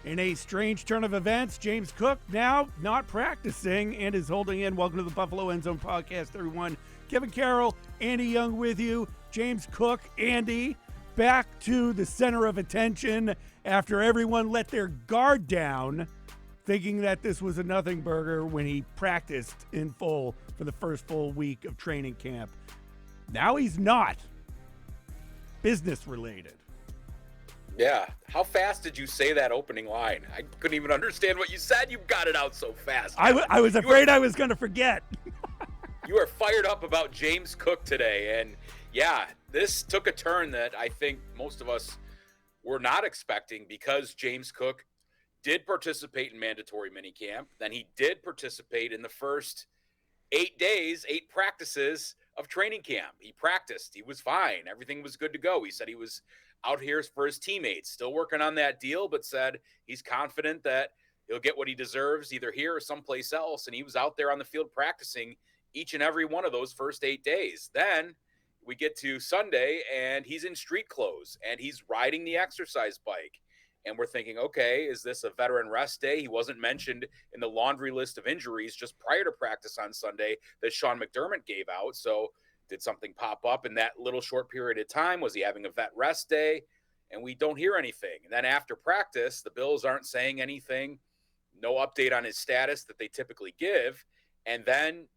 In a strange turn of events, James Cook now not practicing and is holding in. Welcome to the Buffalo End Zone Podcast, everyone. Kevin Carroll, Andy Young with you. James Cook, Andy, back to the center of attention after everyone let their guard down, thinking that this was a nothing burger when he practiced in full for the first full week of training camp. Now he's not. Business related. Yeah. How fast did you say that opening line? I couldn't even understand what you said. You got it out so fast. I was afraid I was going to forget. You are fired up about James Cook today. And yeah, this took a turn that I think most of us were not expecting, because James Cook did participate in mandatory minicamp. Then he did participate in the first 8 practices of training camp. He practiced. He was fine. Everything was good to go. He said he was out here for his teammates, still working on that deal, but said he's confident that he'll get what he deserves either here or someplace else. And he was out there on the field practicing each and every one of those first 8 days. Then we get to Sunday and he's in street clothes and he's riding the exercise bike. And we're thinking, okay, is this a veteran rest day? He wasn't mentioned in the laundry list of injuries just prior to practice on Sunday that Sean McDermott gave out. So did something pop up in that little short period of time? Was he having a vet rest day? And we don't hear anything. And then after practice, the Bills aren't saying anything. No update on his status that they typically give. And then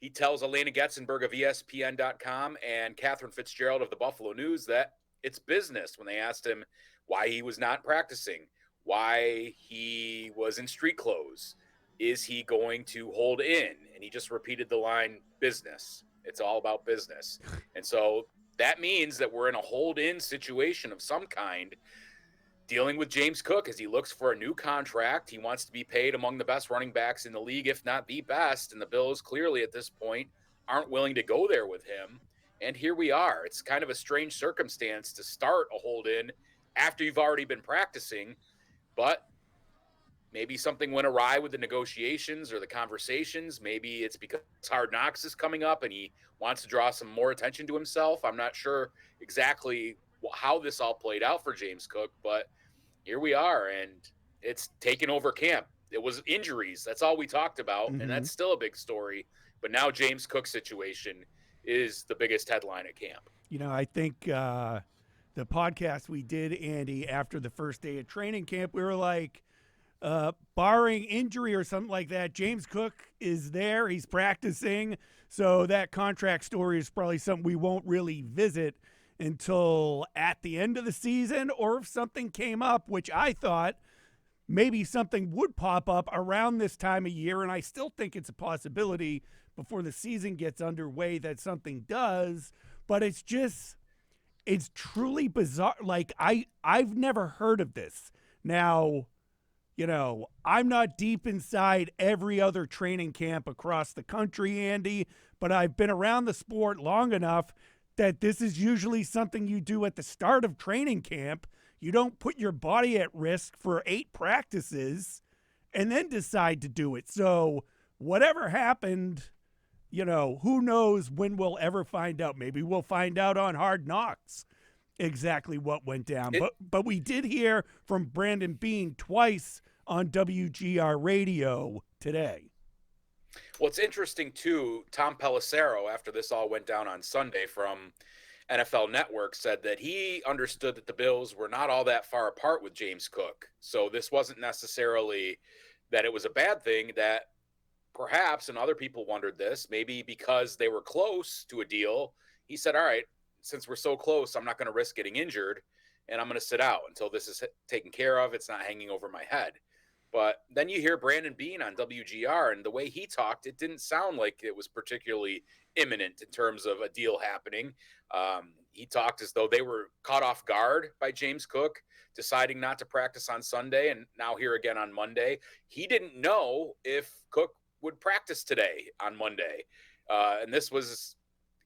he tells Elena Getzenberg of ESPN.com and Catherine Fitzgerald of the Buffalo News that it's business when they asked him why he was not practicing, why he was in street clothes. Is he going to hold in? And he just repeated the line, business. It's all about business. And so that means that we're in a hold-in situation of some kind dealing with James Cook as he looks for a new contract. He wants to be paid among the best running backs in the league, if not the best. And the Bills clearly at this point aren't willing to go there with him. And here we are. It's kind of a strange circumstance to start a hold-in after you've already been practicing, but maybe something went awry with the negotiations or the conversations. Maybe it's because Hard Knocks is coming up and he wants to draw some more attention to himself. I'm not sure exactly how this all played out for James Cook, but here we are, and it's taken over camp. It was injuries. That's all we talked about, and that's still a big story. But now James Cook's situation is the biggest headline at camp. You know, I think the podcast we did, Andy, after the first day of training camp, we were like, barring injury or something like that, James Cook is there. He's practicing. So that contract story is probably something we won't really visit until at the end of the season, or if something came up, which I thought maybe something would pop up around this time of year. And I still think it's a possibility before the season gets underway that something does. But it's truly bizarre. Like I've never heard of this. Now, you know, I'm not deep inside every other training camp across the country, Andy, but I've been around the sport long enough that this is usually something you do at the start of training camp. You don't put your body at risk for 8 practices and then decide to do it. So whatever happened, you know, who knows when we'll ever find out. Maybe we'll find out on Hard Knocks exactly what went down. But we did hear from Brandon Beane twice on WGR radio today. Well, it's interesting, too, Tom Pelissero, after this all went down on Sunday from NFL Network, said that he understood that the Bills were not all that far apart with James Cook. So this wasn't necessarily that it was a bad thing, that perhaps, and other people wondered this, maybe because they were close to a deal, he said, all right, since we're so close, I'm not going to risk getting injured, and I'm going to sit out until this is taken care of. It's not hanging over my head. But then you hear Brandon Beane on WGR, and the way he talked, it didn't sound like it was particularly imminent in terms of a deal happening. He talked as though they were caught off guard by James Cook deciding not to practice on Sunday, and now here again on Monday. He didn't know if Cook would practice today on Monday. And this was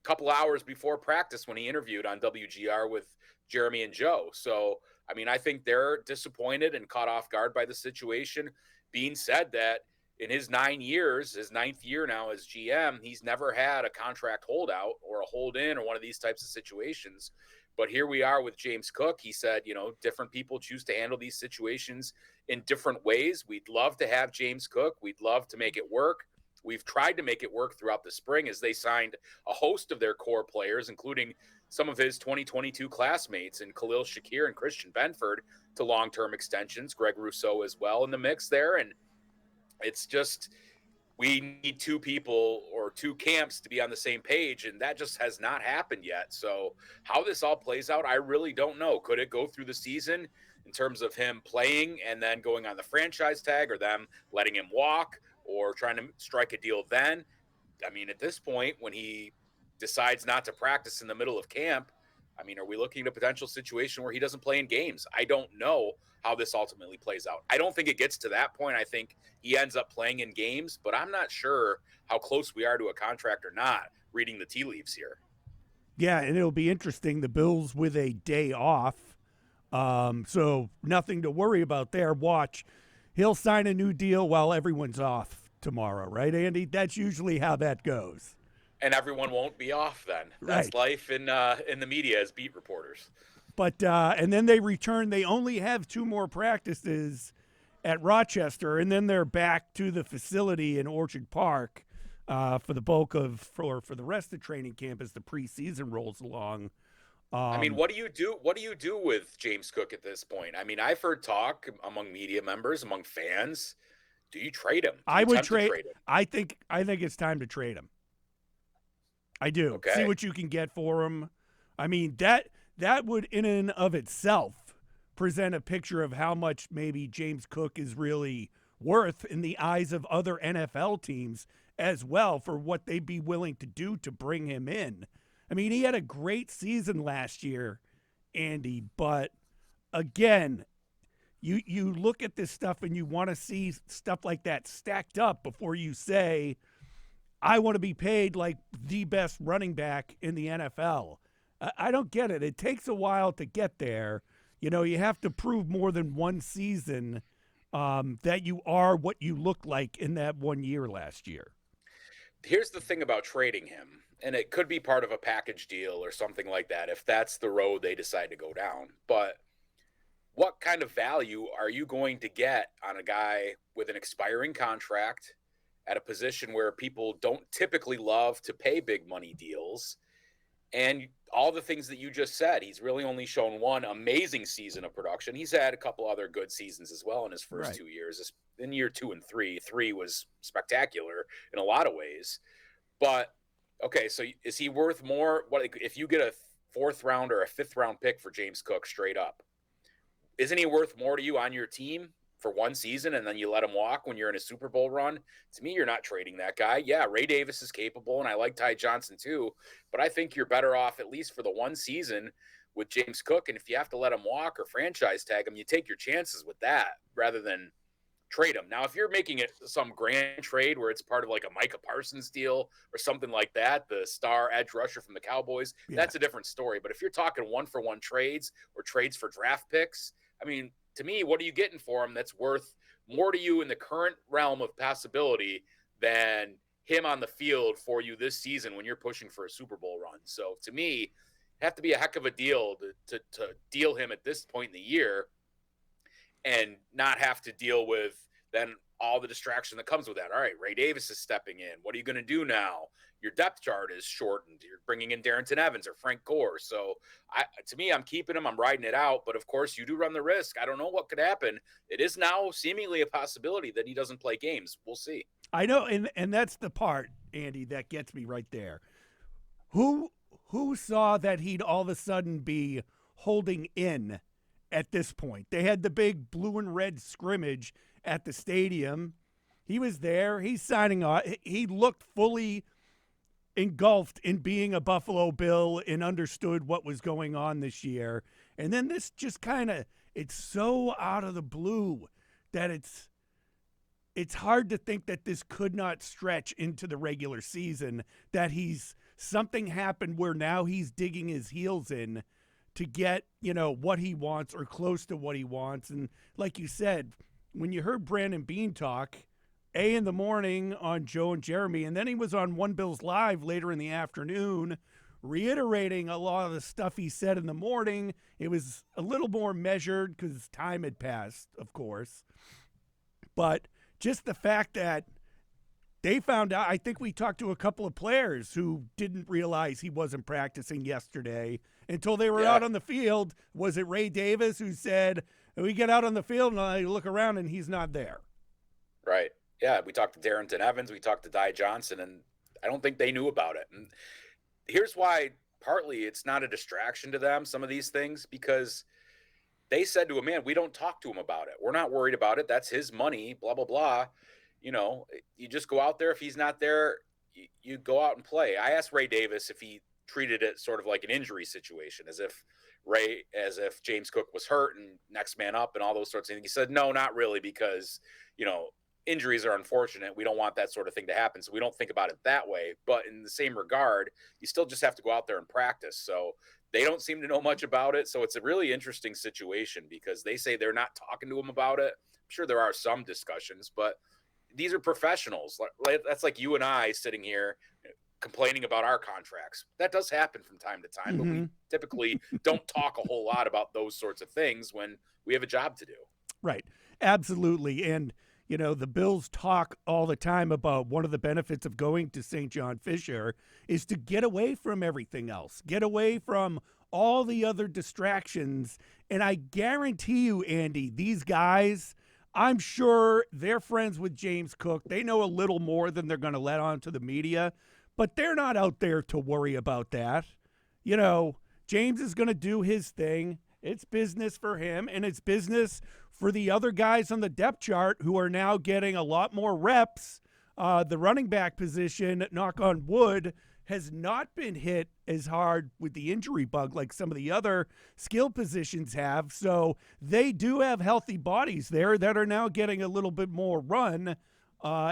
a couple hours before practice when he interviewed on WGR with Jeremy and Joe. So, I mean, I think they're disappointed and caught off guard by the situation. Beane said that in his 9 years, his 9th year now as GM, he's never had a contract holdout or a hold in or one of these types of situations. But here we are with James Cook. He said, different people choose to handle these situations in different ways. We'd love to have James Cook. We'd love to make it work. We've tried to make it work throughout the spring as they signed a host of their core players, including some of his 2022 classmates and Khalil Shakir and Christian Benford to long-term extensions, Greg Rousseau as well in the mix there. And it's just, we need two people or two camps to be on the same page, and that just has not happened yet. So how this all plays out, I really don't know. Could it go through the season in terms of him playing and then going on the franchise tag, or them letting him walk, or trying to strike a deal then? I mean, at this point, when he decides not to practice in the middle of camp, I mean, are we looking at a potential situation where he doesn't play in games? I don't know how this ultimately plays out. I don't think it gets to that point. I think he ends up playing in games, but I'm not sure how close we are to a contract or not, reading the tea leaves here. Yeah, and it'll be interesting. The Bills with a day off, so nothing to worry about there. Watch. He'll sign a new deal while everyone's off tomorrow, right, Andy? That's usually how that goes. And everyone won't be off then. That's right. Life in the media as beat reporters. But and then they return. They only have 2 more practices at Rochester, and then they're back to the facility in Orchard Park for the bulk of for the rest of training camp as the preseason rolls along. I mean, what do you do? What do you do with James Cook at this point? I mean, I've heard talk among media members, among fans. Do you trade him? I would trade him. I think it's time to trade him. I do. Okay. See what you can get for him. I mean, that would in and of itself present a picture of how much maybe James Cook is really worth in the eyes of other NFL teams as well, for what they'd be willing to do to bring him in. I mean, he had a great season last year, Andy, but again, you look at this stuff and you want to see stuff like that stacked up before you say, I want to be paid like the best running back in the NFL. I don't get it. It takes a while to get there. You have to prove more than one season that you are what you look like in that 1 year last year. Here's the thing about trading him, and it could be part of a package deal or something like that if that's the road they decide to go down. But what kind of value are you going to get on a guy with an expiring contract at a position where people don't typically love to pay big money deals? And all the things that you just said, he's really only shown one amazing season of production. He's had a couple other good seasons as well in his first 2 years. In year 2 and 3, 3 was spectacular in a lot of ways. But okay, so is he worth more? What if you get a 4th round or a 5th round pick for James Cook straight up? Isn't he worth more to you on your team for one season and then you let him walk when you're in a Super Bowl run? To me, you're not trading that guy. Yeah, Ray Davis is capable, and I like Ty Johnson too, but I think you're better off at least for the one season with James Cook. And if you have to let him walk or franchise tag him, you take your chances with that rather than trade him. Now, if you're making it some grand trade where it's part of like a Micah Parsons deal or something like that, the star edge rusher from the Cowboys, that's a different story. But if you're talking 1-for-1 trades or trades for draft picks, I mean, to me, what are you getting for him that's worth more to you in the current realm of possibility than him on the field for you this season when you're pushing for a Super Bowl run? So to me, it have to be a heck of a deal to deal him at this point in the year and not have to deal with then all the distraction that comes with that. All right, Ray Davis is stepping in. What are you going to do now? Your depth chart is shortened. You're bringing in Darrington Evans or Frank Gore. So to me, I'm keeping him. I'm riding it out. But of course, you do run the risk. I don't know what could happen. It is now seemingly a possibility that he doesn't play games. We'll see. I know, and that's the part, Andy, that gets me right there. Who saw that he'd all of a sudden be holding in at this point? They had the big blue and red scrimmage at the stadium. He was there. He's signing on. He looked fully engulfed in being a Buffalo Bill and understood what was going on this year. And then this just kind of, it's so out of the blue that it's hard to think that this could not stretch into the regular season, that something happened where now he's digging his heels in to get, what he wants or close to what he wants. And like you said, when you heard Brandon Beane talk, in the morning on Joe and Jeremy, and then he was on One Bills Live later in the afternoon reiterating a lot of the stuff he said in the morning. It was a little more measured because time had passed, of course. But just the fact that they found out, I think we talked to a couple of players who didn't realize he wasn't practicing yesterday until they were out on the field. Was it Ray Davis who said, we get out on the field and I look around and he's not there? Right. Yeah, we talked to Darrington Evans, we talked to Ty Johnson, and I don't think they knew about it. And here's why partly it's not a distraction to them, some of these things, because they said to him, man, we don't talk to him about it. We're not worried about it. That's his money, blah, blah, blah. You know, you just go out there. If he's not there, you go out and play. I asked Ray Davis if he treated it sort of like an injury situation, as if James Cook was hurt and next man up and all those sorts of things. He said, no, not really, because, you know, injuries are unfortunate. We don't want that sort of thing to happen. So we don't think about it that way. But in the same regard, you still just have to go out there and practice. So they don't seem to know much about it. So it's a really interesting situation because they say they're not talking to him about it. I'm sure there are some discussions, but these are professionals. That's like you and I sitting here complaining about our contracts. That does happen from time to time, but we typically don't talk a whole lot about those sorts of things when we have a job to do. Right. Absolutely. And, you know, the Bills talk all the time about one of the benefits of going to St. John Fisher is to get away from everything else, get away from all the other distractions. And I guarantee you, Andy, these guys, I'm sure they're friends with James Cook. They know a little more than they're going to let on to the media, but they're not out there to worry about that. You know, James is going to do his thing. It's business for him, and it's business for the other guys on the depth chart who are now getting a lot more reps. The running back position, knock on wood, has not been hit as hard with the injury bug like some of the other skill positions have. So they do have healthy bodies there that are now getting a little bit more run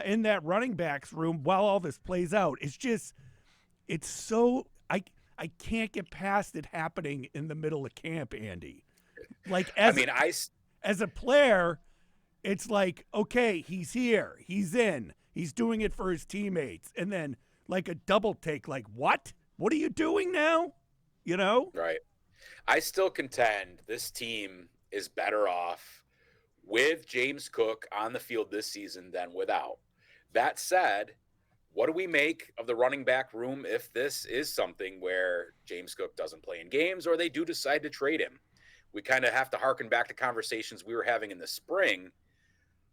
in that running backs room while all this plays out. It's so I can't get past it happening in the middle of camp, Andy. Like as a player, it's like, okay, he's here, he's in, he's doing it for his teammates, and then like a double take, like, what are you doing now? You know? Right. I still contend this team is better off with James Cook on the field this season than without. That said, what do we make of the running back room if this is something where James Cook doesn't play in games or they do decide to trade him? We kind of have to harken back to conversations we were having in the spring.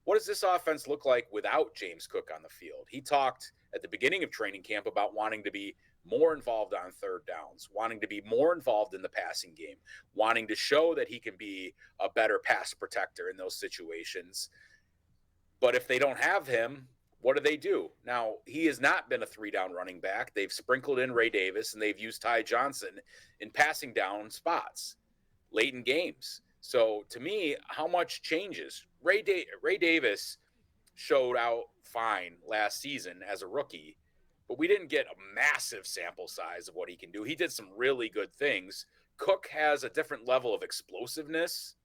What does this offense look like without James Cook on the field? He talked at the beginning of training camp about wanting to be more involved on third downs, wanting to be more involved in the passing game, wanting to show that he can be a better pass protector in those situations. But if they don't have him, what do? Now, he has not been a three-down running back. They've sprinkled in Ray Davis, and they've used Ty Johnson in passing down spots late in games. So, to me, how much changes? Ray Davis showed out fine last season as a rookie, but we didn't get a massive sample size of what he can do. He did some really good things. Cook has a different level of explosiveness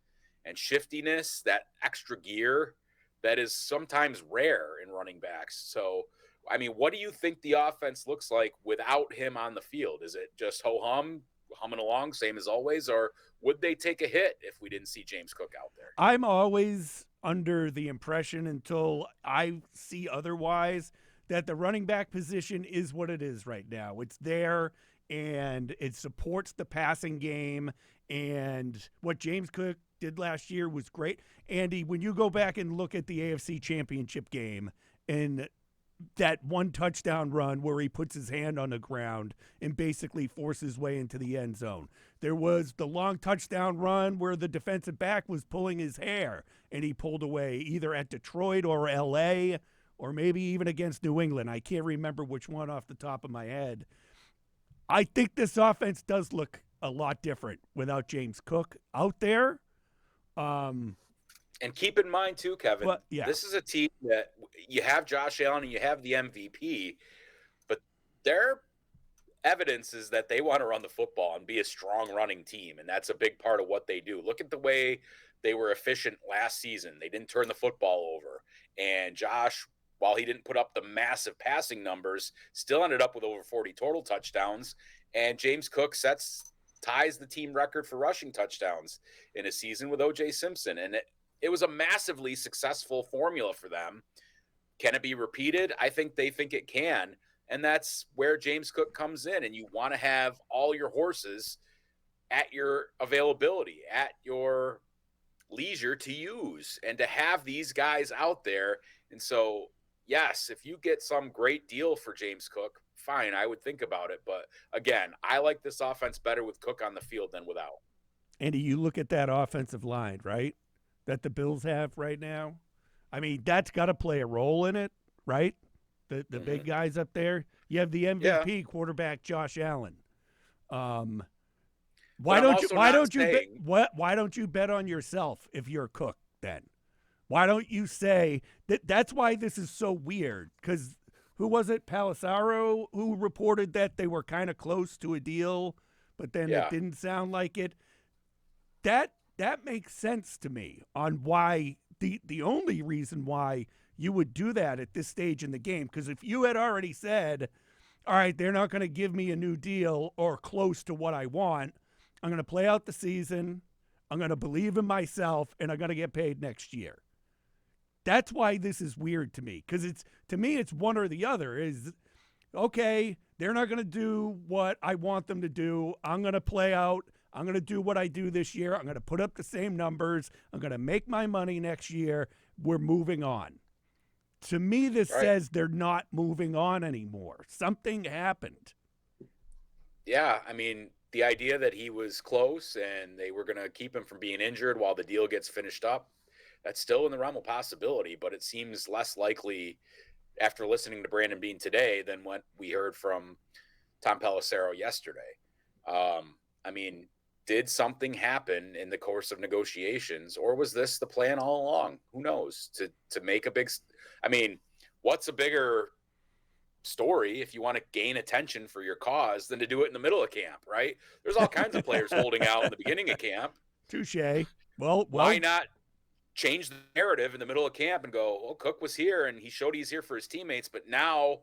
and shiftiness, that extra gear that is sometimes rare in running backs. So, I mean, what do you think the offense looks like without him on the field? Is it just ho-hum, humming along, same as always, or would they take a hit if we didn't see James Cook out there? I'm always under the impression until I see otherwise that the running back position is what it is right now. It's there and it supports the passing game, and what James Cook did last year was great. Andy, when you go back and look at the AFC Championship game and that one touchdown run where he puts his hand on the ground and basically forces his way into the end zone. There was the long touchdown run where the defensive back was pulling his hair and he pulled away either at Detroit or LA or maybe even against New England. I can't remember which one off the top of my head. I think this offense does look a lot different without James Cook out there. And keep in mind, too, Kevin, This is a team that you have Josh Allen and you have the MVP, but their evidence is that they want to run the football and be a strong running team, and that's a big part of what they do. Look at the way they were efficient last season. They didn't turn the football over, and Josh, while he didn't put up the massive passing numbers, still ended up with over 40 total touchdowns And James Cook ties the team record for rushing touchdowns in a season with O.J. Simpson. And it was a massively successful formula for them. Can it be repeated? I think they think it can. And that's where James Cook comes in. And you want to have all your horses at your availability, at your leisure to use, and to have these guys out there. And so, yes, if you get some great deal for James Cook, fine, I would think about it. But again, I like this offense better with Cook on the field than without. Andy, you look at that offensive line, right, that the Bills have right now. I mean, that's got to play a role in it, right? The big guys up there. You have the MVP quarterback, Josh Allen. Why don't you bet on yourself if you're Cook then? Why don't you say that? That's why this is so weird, because who was it, Palisaro, who reported that they were kind of close to a deal, but then it didn't sound like it. That makes sense to me on why the only reason why you would do that at this stage in the game, because if you had already said, all right, they're not going to give me a new deal or close to what I want, I'm going to play out the season, I'm going to believe in myself, and I'm going to get paid next year. That's why this is weird to me, because to me it's one or the other. Is okay, they're not going to do what I want them to do. I'm going to play out. I'm going to do what I do this year. I'm going to put up the same numbers. I'm going to make my money next year. We're moving on. To me, this says they're not moving on anymore. Something happened. Yeah, I mean, the idea that he was close and they were going to keep him from being injured while the deal gets finished up, that's still in the realm of possibility, but it seems less likely after listening to Brandon Beane today than what we heard from Tom Pelissero yesterday. I mean, did something happen in the course of negotiations, or was this the plan all along? Who knows? To make a big – I mean, what's a bigger story if you want to gain attention for your cause than to do it in the middle of camp, right? There's all kinds of players holding out in the beginning of camp. Touché. Well, why not change the narrative in the middle of camp and go, well, Cook was here and he showed he's here for his teammates, but now,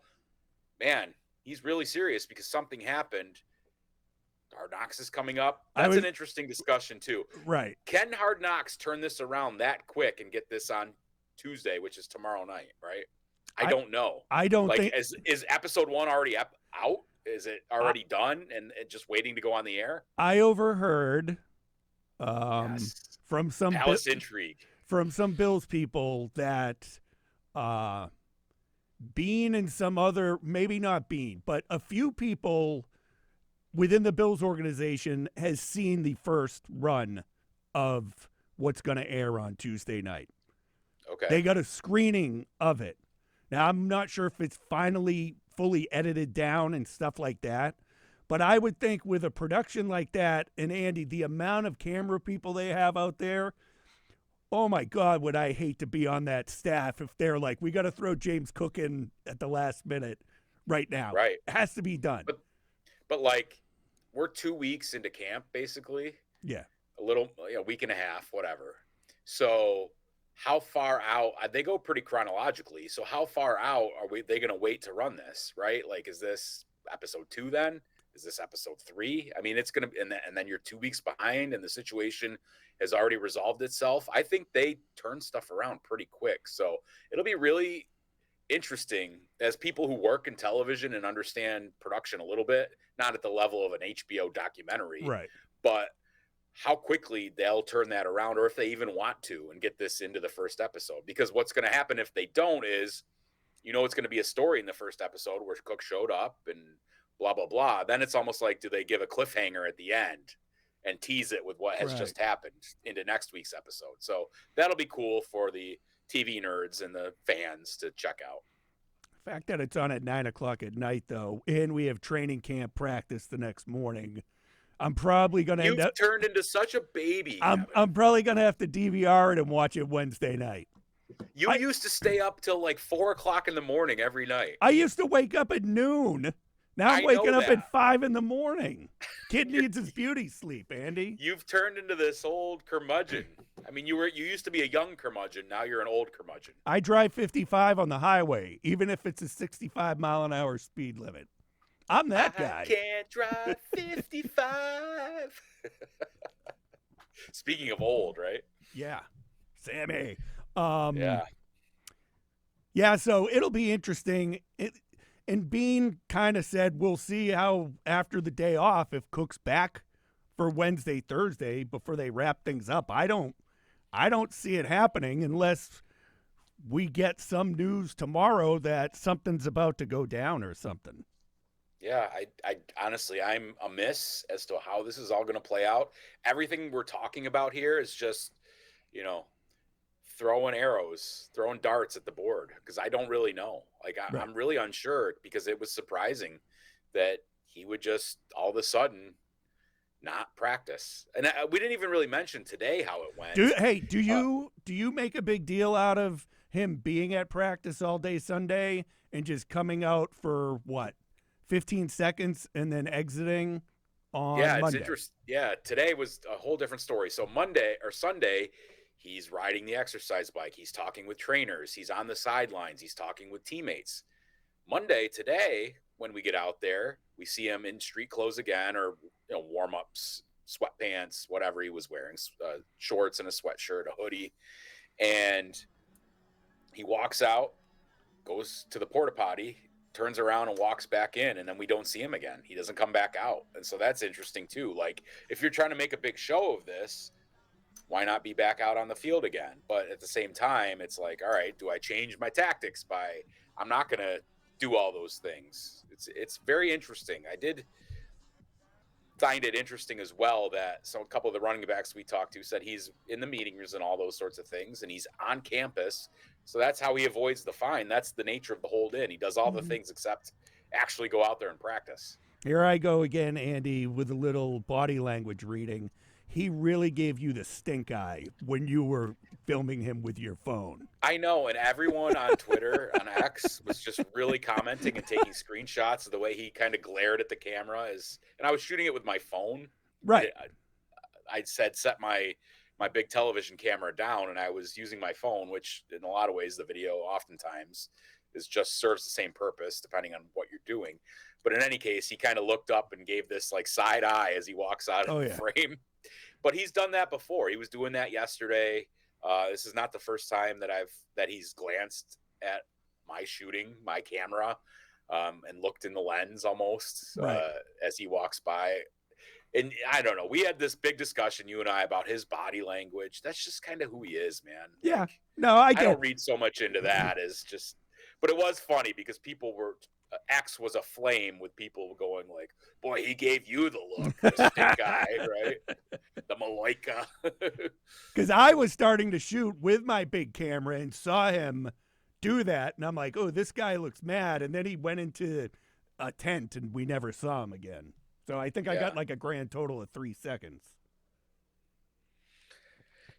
man, he's really serious because something happened. Hard Knocks is coming up. That's an interesting discussion too. Right. Can Hard Knocks turn this around that quick and get this on Tuesday, which is tomorrow night, right? I don't know. I don't think – is episode 1 already out? Is it already done and just waiting to go on the air? I overheard from some Palace intrigue. From some Bills people that Beane and some other, maybe not Beane, but a few people within the Bills organization has seen the first run of what's going to air on Tuesday night. Okay. They got a screening of it. Now, I'm not sure if it's finally fully edited down and stuff like that, but I would think with a production like that, and Andy, the amount of camera people they have out there, oh my God, would I hate to be on that staff if they're like, we got to throw James Cook in at the last minute right now. Right. It has to be done. But like, we're 2 weeks into camp, basically. Yeah. A week and a half, whatever. So how far out? They go pretty chronologically. So how far out are they going to wait to run this, right? Like, is this episode 2 then? Is this episode 3? I mean, it's going to, and then you're 2 weeks behind and the situation has already resolved itself. I think they turn stuff around pretty quick. So it'll be really interesting as people who work in television and understand production a little bit, not at the level of an HBO documentary, right? But how quickly they'll turn that around, or if they even want to, and get this into the first episode. Because what's going to happen if they don't is, it's going to be a story in the first episode where Cook showed up and blah, blah, blah. Then it's almost like, do they give a cliffhanger at the end and tease it with what has just happened into next week's episode? So that'll be cool for the TV nerds and the fans to check out. The fact that it's on at 9:00 at night, though, and we have training camp practice the next morning, I'm probably going to end up... You've turned into such a baby. I'm probably going to have to DVR it and watch it Wednesday night. You used to stay up till like 4:00 in the morning every night. I used to wake up at noon. Now I'm waking up at 5 in the morning. Kid needs his beauty sleep, Andy. You've turned into this old curmudgeon. I mean, you used to be a young curmudgeon. Now you're an old curmudgeon. I drive 55 on the highway, even if it's a 65-mile-an-hour speed limit. I'm that I guy. can't drive 55. Speaking of old, right? Yeah. Sammy. Um, Yeah. yeah, so it'll be interesting. And Bean kind of said we'll see how after the day off if Cook's back for Wednesday, Thursday before they wrap things up. I don't see it happening unless we get some news tomorrow that something's about to go down or something. Yeah, I honestly, I'm amiss as to how this is all going to play out. Everything we're talking about here is just, you know, throwing arrows, throwing darts at the board because I don't really know. Like, Right. I'm really unsure because it was surprising that he would just all of a sudden not practice. And we didn't even really mention today how it Do went. hey, do Uh, you do you make a big deal out of him being at practice all day Sunday and just coming out for what? 15 seconds and then exiting on Yeah, it's Monday. interesting. Yeah, today was a whole different story. So Monday or Sunday, he's riding the exercise bike. He's talking with trainers. He's on the sidelines. He's talking with teammates. Monday, today, when we get out there, we see him in street clothes again, or warm ups, sweatpants, whatever he was wearing, shorts and a sweatshirt, a hoodie, and he walks out, goes to the porta potty, turns around and walks back in, and then we don't see him again. He doesn't come back out. And so that's interesting too. Like, if you're trying to make a big show of this, why not be back out on the field again? But at the same time, it's like, all right, do I change my tactics by I'm not going to do all those things? It's very interesting. I did find it interesting as well that a couple of the running backs we talked to said he's in the meetings and all those sorts of things, and he's on campus. So that's how he avoids the fine. That's the nature of the hold in. He does all the things except actually go out there and practice. Here I go again, Andy, with a little body language reading. He really gave you the stink eye when you were filming him with your phone. I know, and everyone on Twitter, on X, was just really commenting and taking screenshots of the way he kind of glared at the camera. And I was shooting it with my phone. Right. I said set my big television camera down, and I was using my phone, which in a lot of ways the video oftentimes is just serves the same purpose depending on what you're doing. But in any case, he kind of looked up and gave this like side eye as he walks out of the frame. But he's done that before. He was doing that yesterday. This is not the first time that he's glanced at my shooting, my camera, and looked in the lens almost as he walks by. And I don't know. We had this big discussion, you and I, about his body language. That's just kind of who he is, man. Yeah. Like, No, I don't read so much into that as just. But it was funny because people were. X was aflame with people going like, "Boy, he gave you the look, the stink eye, right? The Maloika." Because I was starting to shoot with my big camera and saw him do that, and I'm like, "Oh, this guy looks mad." And then he went into a tent, and we never saw him again. So I think I got like a grand total of 3 seconds.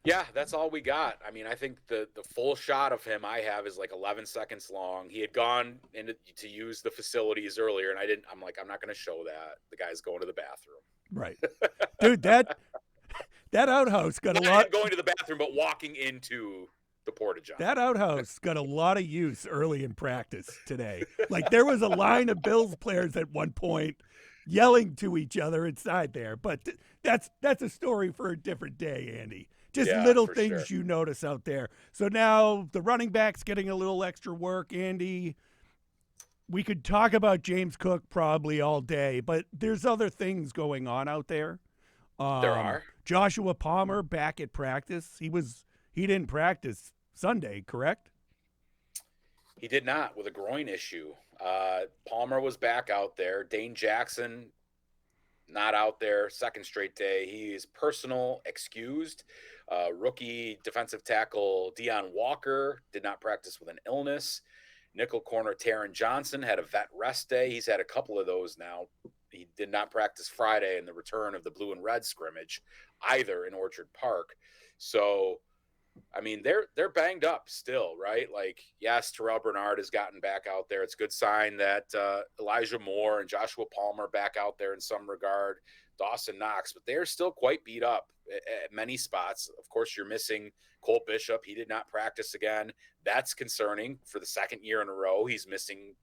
Yeah, that's all we got. I mean, I think the full shot of him I have is like 11 seconds long. He had gone in to use the facilities earlier, and I'm like, I'm not going to show that. The guy's going to the bathroom. Right. Dude, that outhouse got a lot. Going to the bathroom, but walking into the porta-john. That outhouse got a lot of use early in practice today. Like there was a line of Bills players at one point yelling to each other inside there. But that's a story for a different day, Andy. Just little things you notice out there. So now the running back's getting a little extra work, Andy. We could talk about James Cook probably all day, but there's other things going on out there. There are. Joshua Palmer back at practice. He didn't practice Sunday, correct? He did not, with a groin issue. Palmer was back out there. Dane Jackson not out there, second straight day. He is personal excused. Rookie defensive tackle Deion Walker did not practice with an illness. Nickel corner Taron Johnson had a vet rest day. He's had a couple of those now. He did not practice Friday in the return of the blue and red scrimmage either in Orchard Park. So, I mean, they're banged up still, right? Like, yes, Terrell Bernard has gotten back out there. It's a good sign that Elijah Moore and Joshua Palmer back out there in some regard. Dawson Knox, but they're still quite beat up at many spots. Of course, you're missing Colt Bishop. He did not practice again. That's concerning for the second year in a row. He's missing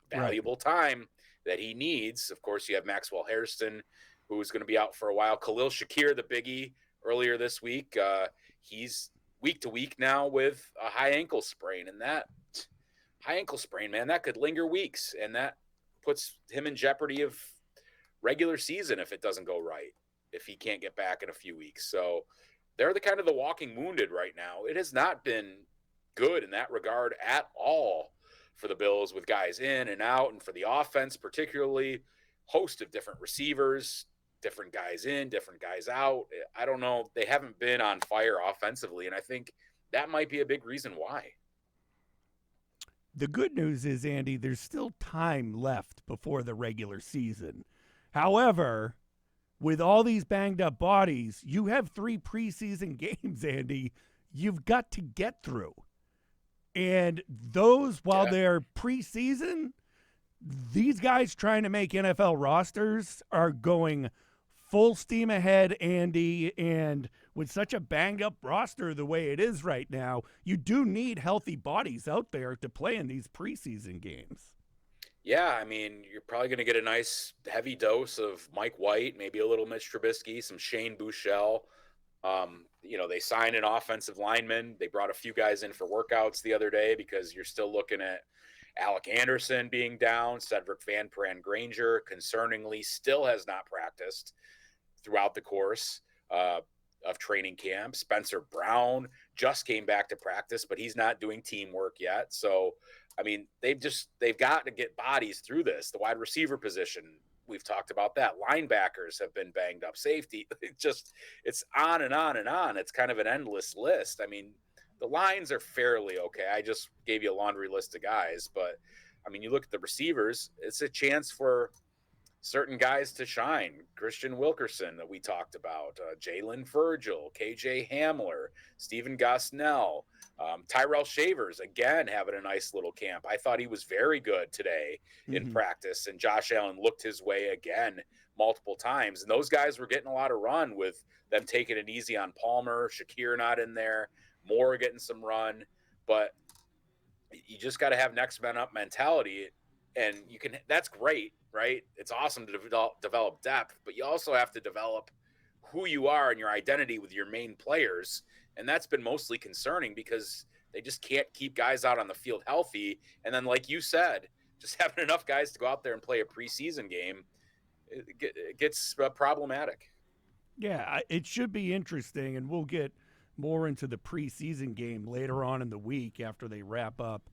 valuable time that he needs. Of course, you have Maxwell Hairston, who is going to be out for a while. Khalil Shakir, the biggie, earlier this week. He's week to week now with a high ankle sprain, and that high ankle sprain, man, that could linger weeks, and that puts him in jeopardy of regular season if it doesn't go right, if he can't get back in a few weeks. So they're the kind of the walking wounded right now. It has not been good in that regard at all for the Bills, with guys in and out, and for the offense particularly, host of different receivers, different guys in, different guys out. I don't know. They haven't been on fire offensively, and I think that might be a big reason why. The good news is, Andy, there's still time left before the regular season. However, with all these banged up bodies, you have 3 preseason games, Andy, you've got to get through. And those, while they're preseason, these guys trying to make NFL rosters are going full steam ahead, Andy. And with such a banged up roster the way it is right now, you do need healthy bodies out there to play in these preseason games. Yeah, I mean, you're probably going to get a nice heavy dose of Mike White, maybe a little Mitch Trubisky, some Shane Buechele. They signed an offensive lineman. They brought a few guys in for workouts the other day because you're still looking at Alec Anderson being down. Cedric Van Pran-Granger, concerningly, still has not practiced throughout the course of training camp. Spencer Brown just came back to practice, but he's not doing teamwork yet. So, I mean, they've got to get bodies through this. The wide receiver position, we've talked about that. Linebackers have been banged up. Safety, it's on and on and on. It's kind of an endless list. I mean, the lines are fairly okay. I just gave you a laundry list of guys, but I mean, you look at the receivers, it's a chance for certain guys to shine. Christian Wilkerson that we talked about, Jalen Virgil, KJ Hamler, Stephen Gosnell, Tyrell Shavers, again, having a nice little camp. I thought he was very good today in practice, and Josh Allen looked his way again multiple times. And those guys were getting a lot of run with them taking it easy on Palmer, Shakir not in there, Moore getting some run. But you just got to have next man up mentality, and that's great, right? It's awesome to develop depth, but you also have to develop who you are and your identity with your main players. And that's been mostly concerning because they just can't keep guys out on the field healthy. And then, like you said, just having enough guys to go out there and play a preseason game, it gets problematic. Yeah, it should be interesting, and we'll get more into the preseason game later on in the week after they wrap up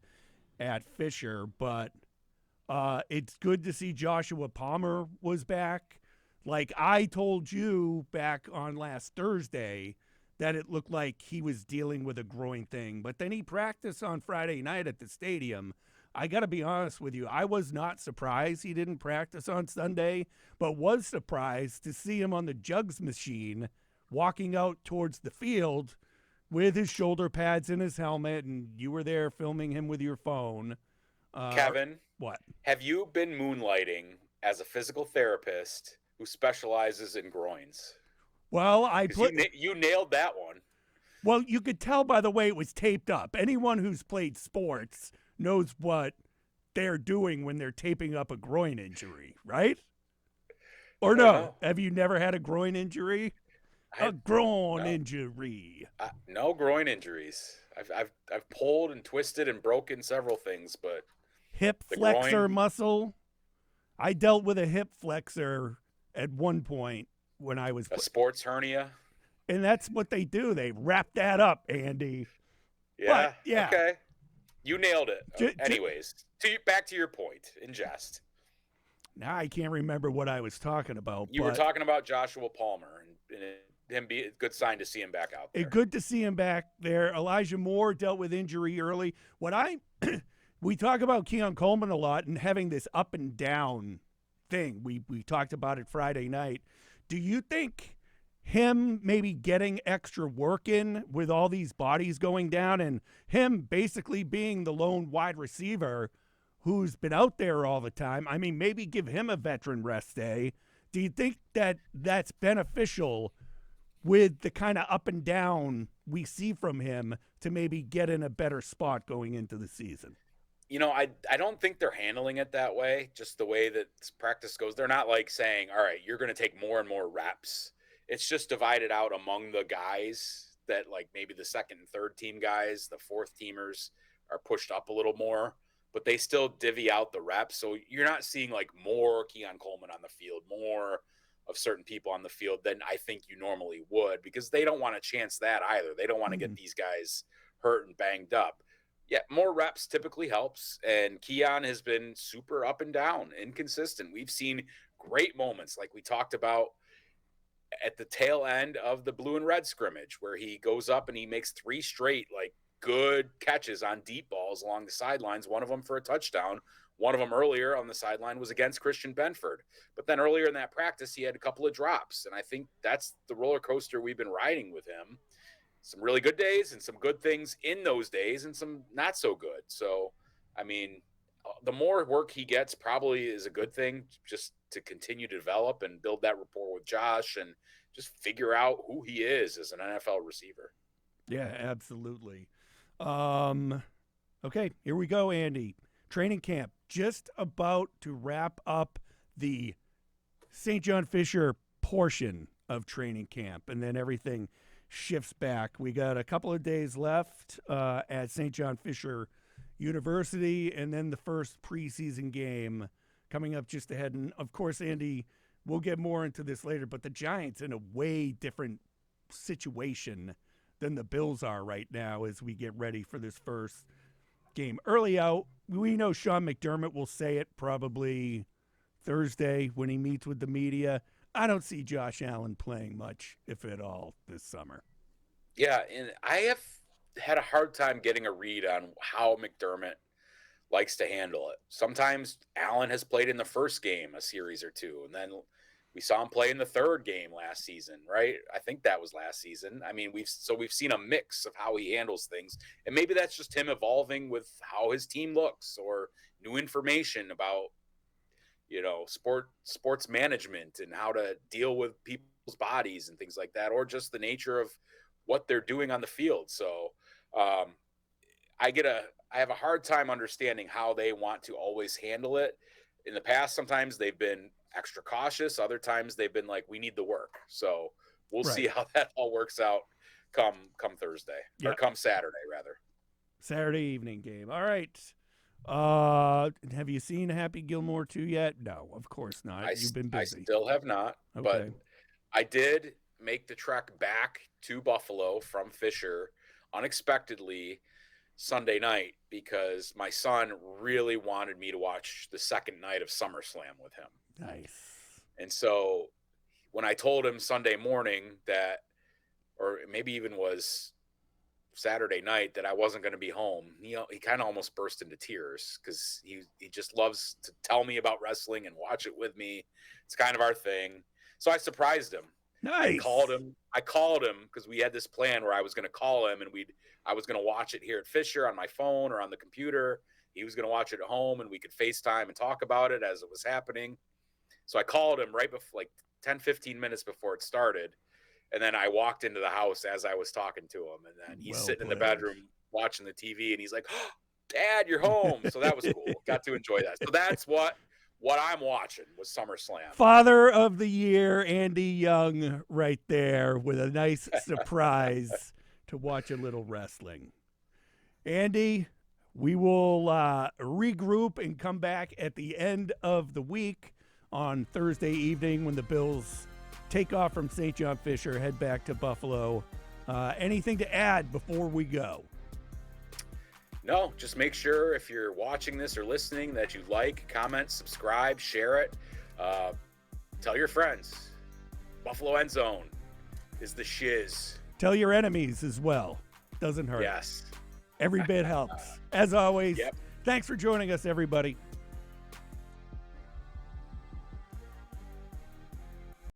at Fisher. But it's good to see Joshua Palmer was back. Like I told you back on last Thursday that it looked like he was dealing with a groin thing. But then he practiced on Friday night at the stadium. I got to be honest with you, I was not surprised he didn't practice on Sunday, but was surprised to see him on the jugs machine walking out towards the field with his shoulder pads and his helmet, and you were there filming him with your phone. Kevin, what? Have you been moonlighting as a physical therapist who specializes in groins? Well, you nailed that one. Well, you could tell by the way it was taped up. Anyone who's played sports knows what they're doing when they're taping up a groin injury, right? Or no? Have you never had a groin injury? Injury. No groin injuries. I've pulled and twisted and broken several things, but hip flexor muscle. I dealt with a hip flexor at one point when I was a sports hernia. And that's what they do. They wrap that up, Andy. Yeah. But, yeah. Okay. You nailed it. Anyways, back to your point in jest. Now I can't remember what I was talking about. You were talking about Joshua Palmer and him be a good sign to see him back out there. Good to see him back there. Elijah Moore dealt with injury early. We talk about Keon Coleman a lot and having this up and down thing. We talked about it Friday night. Do you think him maybe getting extra work in with all these bodies going down and him basically being the lone wide receiver who's been out there all the time, I mean, maybe give him a veteran rest day? Do you think that that's beneficial with the kind of up and down we see from him to maybe get in a better spot going into the season? I don't think they're handling it that way, just the way that practice goes. They're not like saying, all right, you're going to take more and more reps. It's just divided out among the guys that, like, maybe the second and third team guys, the fourth teamers are pushed up a little more, but they still divvy out the reps. So you're not seeing like more Keon Coleman on the field, more of certain people on the field than I think you normally would, because they don't want to chance that either. They don't want to get these guys hurt and banged up. Yeah, more reps typically helps, and Keon has been super up and down, inconsistent. We've seen great moments like we talked about at the tail end of the blue and red scrimmage, where he goes up and he makes 3 straight like good catches on deep balls along the sidelines, one of them for a touchdown. One of them earlier on the sideline was against Christian Benford. But then earlier in that practice, he had a couple of drops, and I think that's the roller coaster we've been riding with him. Some really good days and some good things in those days and some not so good. So, I mean, the more work he gets probably is a good thing, just to continue to develop and build that rapport with Josh and just figure out who he is as an NFL receiver. Yeah, absolutely. Okay, here we go, Andy. Training camp just about to wrap up the St. John Fisher portion of training camp, and then everything shifts back. We got a couple of days left at St. John Fisher University, and then the first preseason game coming up just ahead. And, of course, Andy, we'll get more into this later, but the Giants in a way different situation than the Bills are right now as we get ready for this first game. Early out, we know Sean McDermott will say it probably Thursday when he meets with the media. I don't see Josh Allen playing much, if at all, this summer. Yeah, and I have had a hard time getting a read on how McDermott likes to handle it. Sometimes Allen has played in the first game a series or two, and then we saw him play in the third game last season, right? I think that was last season. I mean, we've seen a mix of how he handles things, and maybe that's just him evolving with how his team looks or new information about, sports management and how to deal with people's bodies and things like that, or just the nature of what they're doing on the field. So I have a hard time understanding how they want to always handle it. In the past, sometimes they've been extra cautious. Other times they've been like, we need the work. So we'll see how that all works out come Thursday, or come Saturday, rather. Saturday evening game. All right. Have you seen Happy Gilmore 2 yet? No, of course not. You've been busy. I still have not, but I did make the trek back to Buffalo from Fisher unexpectedly Sunday night because my son really wanted me to watch the second night of SummerSlam with him. Nice. And so when I told him Sunday morning that, or maybe even was Saturday night, that I wasn't going to be home, he kind of almost burst into tears because he just loves to tell me about wrestling and watch it with me. It's kind of our thing. So I surprised him. Nice. I called him because we had this plan where I was going to call him and I was going to watch it here at Fisher on my phone or on the computer. He was going to watch it at home and we could FaceTime and talk about it as it was happening. So I called him right before, like 10, 15 minutes before it started. And then I walked into the house as I was talking to him. And then he's sitting in the bedroom watching the TV and he's like, oh, Dad, you're home. So that was cool. Got to enjoy that. So that's what I'm watching was SummerSlam. Father of the Year, Andy Young, right there with a nice surprise to watch a little wrestling. Andy, we will regroup and come back at the end of the week on Thursday evening when the Bills take off from St. John Fisher, head back to Buffalo. Anything to add before we go? No, just make sure if you're watching this or listening that you like, comment, subscribe, share it. Tell your friends. Buffalo End Zone is the shiz. Tell your enemies as well. Doesn't hurt. Yes. Every bit helps. As always, thanks for joining us, everybody.